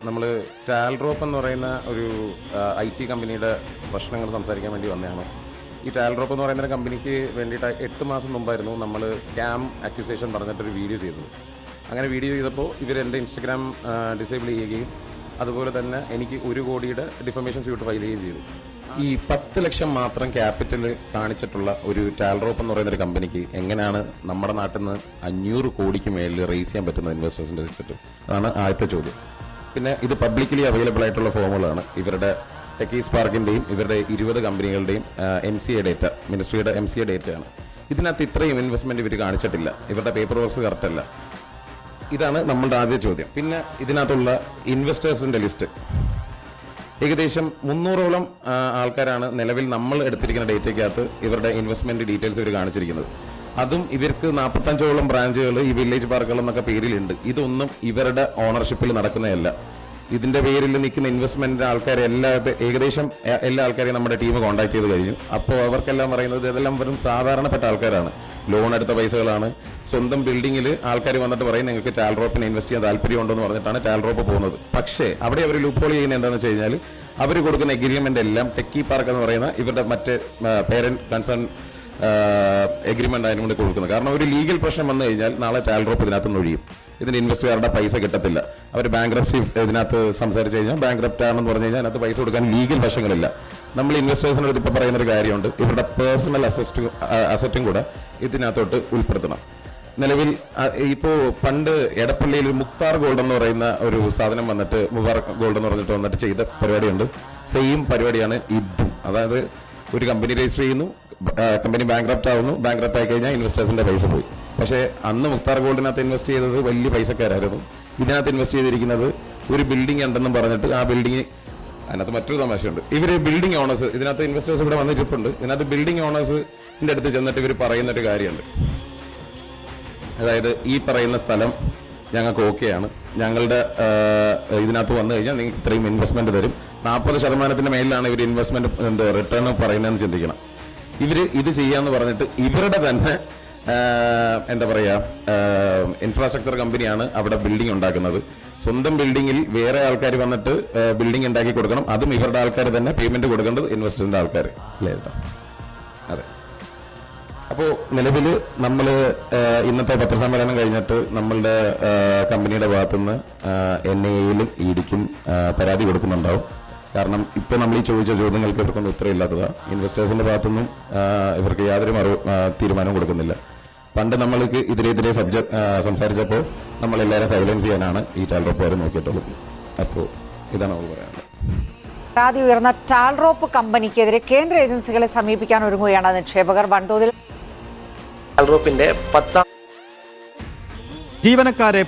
നമ്മൾ ടാൽറോപ്പ് എന്ന് പറയുന്ന ഒരു IT കമ്പനിയുടെ പ്രശ്നങ്ങൾ സംസാരിക്കാൻ വേണ്ടി വന്നതാണ്. ഈ ടാൽറോപ്പ് എന്ന് പറയുന്ന കമ്പനിക്ക് വേണ്ടിയിട്ട് 8 മാസം മുമ്പായിരുന്നു നമ്മൾ സ്കാം അക്യൂസേഷൻ പറഞ്ഞിട്ടൊരു വീഡിയോ ചെയ്തത്. അങ്ങനെ വീഡിയോ ചെയ്തപ്പോൾ ഇവർ എൻ്റെ ഇൻസ്റ്റഗ്രാം ഡിസേബിൾ ചെയ്യുകയും അതുപോലെ തന്നെ എനിക്ക് 1 കോടിയുടെ ഡിഫമേഷൻ സ്യൂട്ട് ഫയൽ ചെയ്യുകയും ചെയ്തു. ഈ 10 ലക്ഷം മാത്രം ക്യാപിറ്റൽ കാണിച്ചിട്ടുള്ള ഒരു ടാൽറോപ്പ് എന്ന് പറയുന്ന ഒരു കമ്പനിക്ക് എങ്ങനെയാണ് നമ്മുടെ നാട്ടിൽ നിന്ന് 500 കോടിക്ക് മേളിൽ റേസ് ചെയ്യാൻ പറ്റുന്നത് ഇൻവെസ്റ്റേഴ്സിൻ്റെ വെച്ചിട്ട്? അതാണ് ആദ്യത്തെ ചോദ്യം. പിന്നെ ഇത് പബ്ലിക്കലി അവൈലബിൾ ആയിട്ടുള്ള ഫോമുകളാണ്. ഇവരുടെ ടെക്കി സ്പാർക്കിൻ്റെയും ഇവരുടെ 20 കമ്പനികളുടെയും MCA ഡേറ്റ, മിനിസ്ട്രിയുടെ MCA ഡേറ്റയാണ്. ഇതിനകത്ത് ഇത്രയും ഇൻവെസ്റ്റ്മെൻറ്റ് ഇവർ കാണിച്ചിട്ടില്ല. ഇവരുടെ പേപ്പർ വർക്ക്സ് കറക്റ്റ് അല്ല. ഇതാണ് നമ്മളുടെ ആദ്യ ചോദ്യം. പിന്നെ ഇതിനകത്തുള്ള ഇൻവെസ്റ്റേഴ്സിൻ്റെ ലിസ്റ്റ് ഏകദേശം 300ഓളം ആൾക്കാരാണ് നിലവിൽ നമ്മൾ എടുത്തിരിക്കുന്ന ഡേറ്റയ്ക്കകത്ത് ഇവരുടെ ഇൻവെസ്റ്റ്മെന്റ് ഡീറ്റെയിൽസ് ഇവർ കാണിച്ചിരിക്കുന്നത്. അതും ഇവർക്ക് 45ഓളം ബ്രാഞ്ചുകൾ ഈ വില്ലേജ് പാർക്കുകൾ എന്നൊക്കെ പേരിലുണ്ട്. ഇതൊന്നും ഇവരുടെ ഓണർഷിപ്പിൽ നടക്കുന്നതല്ല. ഇതിന്റെ പേരിൽ നിൽക്കുന്ന ഇൻവെസ്റ്റ്മെന്റ് ആൾക്കാരെ ഏകദേശം എല്ലാ ആൾക്കാരെയും നമ്മുടെ ടീം കോൺടാക്ട് ചെയ്ത് കഴിഞ്ഞു. അപ്പോൾ അവർക്കെല്ലാം പറയുന്നത് ഇതെല്ലാം വെറും സാധാരണപ്പെട്ട ആൾക്കാരാണ്, ലോൺ എടുത്ത പൈസകളാണ്. സ്വന്തം ബിൽഡിങ്ങിൽ ആൾക്കാർ വന്നിട്ട് പറയും നിങ്ങൾക്ക് ടാൽറോപ്പിന് ഇൻവെസ്റ്റ് ചെയ്യാൻ താല്പര്യമുണ്ടോ എന്ന് പറഞ്ഞിട്ടാണ് ടാൽറോപ്പ് പോകുന്നത്. പക്ഷേ അവിടെ അവർ ലൂപ്പോൾ ചെയ്യുന്നത് എന്താണെന്ന് വെച്ച് കഴിഞ്ഞാൽ അവർ കൊടുക്കുന്ന എഗ്രിമെന്റ് എല്ലാം ടെക്കി പാർക്ക് എന്ന് പറയുന്ന ഇവരുടെ മറ്റേ പേരന്റ് കൺസേൺ എഗ്രിമെന്റ് അതിന് വേണ്ടി കൊടുക്കുന്നത്. കാരണം ഒരു ലീഗൽ പ്രശ്നം വന്നു കഴിഞ്ഞാൽ നാളെ ടാൽറോപ്പ് ഇതിനകത്ത് നിന്ന് ഒഴിയും. ഇതിന് ഇൻവെസ്റ്ററുടെ പൈസ കിട്ടത്തില്ല. അവർ ബാങ്ക്രപ്സി ഇതിനകത്ത് സംസാരിച്ച് കഴിഞ്ഞാൽ ബാങ്ക്രപ്റ്റ് ആണെന്ന് പറഞ്ഞു കഴിഞ്ഞാൽ അതിനകത്ത് പൈസ കൊടുക്കാൻ ലീഗൽ വശങ്ങളില്ല. നമ്മൾ ഇൻവെസ്റ്റേഴ്സിൻ്റെ അടുത്ത് ഇപ്പോൾ പറയുന്ന ഒരു കാര്യമുണ്ട്, ഇവരുടെ പേഴ്സണൽ അസറ്റും കൂടെ ഇതിനകത്തോട്ട് ഉൾപ്പെടുത്തണം. നിലവിൽ ഇപ്പോൾ പണ്ട് എടപ്പള്ളിയിൽ മുക്താർ ഗോൾഡ് എന്ന് പറയുന്ന ഒരു സാധനം വന്നിട്ട്, മുബാറക് ഗോൾഡ് എന്ന് പറഞ്ഞിട്ട് വന്നിട്ട് ചെയ്ത പരിപാടിയുണ്ട്. സെയിം പരിപാടിയാണ് ഇതും. അതായത് ഒരു കമ്പനി രജിസ്റ്റർ ചെയ്യുന്നു, കമ്പനി ബാങ്ക്രപ്റ്റ് ആവുന്നു, ബാങ്ക്രപ്റ്റ് ആയി കഴിഞ്ഞാൽ ഇൻവെസ്റ്റേഴ്സിന്റെ പൈസ പോയി. പക്ഷേ അന്ന് മുക്താർ ഗോൾഡിനകത്ത് ഇൻവെസ്റ്റ് ചെയ്തത് വലിയ പൈസക്കാരായിരുന്നു. ഇതിനകത്ത് ഇൻവെസ്റ്റ് ചെയ്തിരിക്കുന്നത് ഒരു ബിൽഡിംഗ് ഉണ്ടെന്നും പറഞ്ഞിട്ട് ആ ബിൽഡിംഗ്, അതിനകത്ത് മറ്റൊരു തമാശയുണ്ട്. ഇവർ ബിൽഡിംഗ് ഓണേഴ്സ്, ഇതിനകത്ത് ഇൻവെസ്റ്റേഴ്സ് ഇവിടെ വന്നിരിപ്പുണ്ട്, ഇതിനകത്ത് ബിൽഡിംഗ് ഓണേഴ്സിന്റെ അടുത്ത് ചെന്നിട്ട് ഇവർ പറയുന്നൊരു കാര്യമുണ്ട്. അതായത് ഈ പറയുന്ന സ്ഥലം ഞങ്ങൾക്ക് ഓക്കെയാണ്, ഞങ്ങളുടെ ഇതിനകത്ത് വന്നു കഴിഞ്ഞാൽ നിങ്ങൾക്ക് ഇത്രയും ഇൻവെസ്റ്റ്മെന്റ് തരും. 40% മേലിലാണ് ഇവർ ഇൻവെസ്റ്റ്മെന്റ് റിട്ടേൺ പറയുന്നതെന്ന് ചിന്തിക്കണം. ഇവർ ഇത് ചെയ്യാന്ന് പറഞ്ഞിട്ട് ഇവരുടെ തന്നെ എന്താ പറയുക ഇൻഫ്രാസ്ട്രക്ചർ കമ്പനിയാണ് അവിടെ ബിൽഡിംഗ് ഉണ്ടാക്കുന്നത്. സ്വന്തം ബിൽഡിങ്ങിൽ വേറെ ആൾക്കാർ വന്നിട്ട് ബിൽഡിംഗ് ഉണ്ടാക്കി കൊടുക്കണം. അതും ഇവരുടെ ആൾക്കാർ തന്നെ പേയ്മെന്റ് കൊടുക്കേണ്ടത് ഇൻവെസ്റ്ററിന്റെ ആൾക്കാർ അല്ലേ? അതെ. അപ്പോൾ നിലവിൽ നമ്മൾ ഇന്നത്തെ പത്രസമ്മേളനം കഴിഞ്ഞിട്ട് നമ്മളുടെ കമ്പനിയുടെ ഭാഗത്തുനിന്ന് NIA-യിലും ED-ക്കും പരാതി കൊടുക്കുന്നുണ്ടാവും. കാരണം ഇപ്പോൾ നമ്മൾ ഈ ചോദിച്ച ചോദ്യങ്ങൾക്ക് ഇവർക്കൊന്നും ഉത്തരവില്ലാത്തതാണ്. ഇൻവെസ്റ്റേഴ്സിന്റെ ഭാഗത്തുനിന്നും ഇവർക്ക് യാതൊരു തീരുമാനവും കൊടുക്കുന്നില്ല. പണ്ട് നമ്മൾക്ക് ഇതിനെതിരെ സംസാരിച്ചപ്പോൾ നമ്മളെല്ലാവരും സൈലൻസ് ചെയ്യാനാണ് ഈ ടാൽറോപ്പ് നോക്കിയിട്ടുള്ളത്. അപ്പോൾ ഇതാണ് നമുക്ക് പറയാനുള്ളത്. പരാതി ഉയർന്ന ടാൽറോപ്പ് കമ്പനിക്കെതിരെ കേന്ദ്ര ഏജൻസികളെ സമീപിക്കാൻ ഒരുങ്ങുകയാണ് നിക്ഷേപകർ. വൻതോതിൽ ടാൽറോപ്പിന്റെ 10 ജീവനക്കാരെ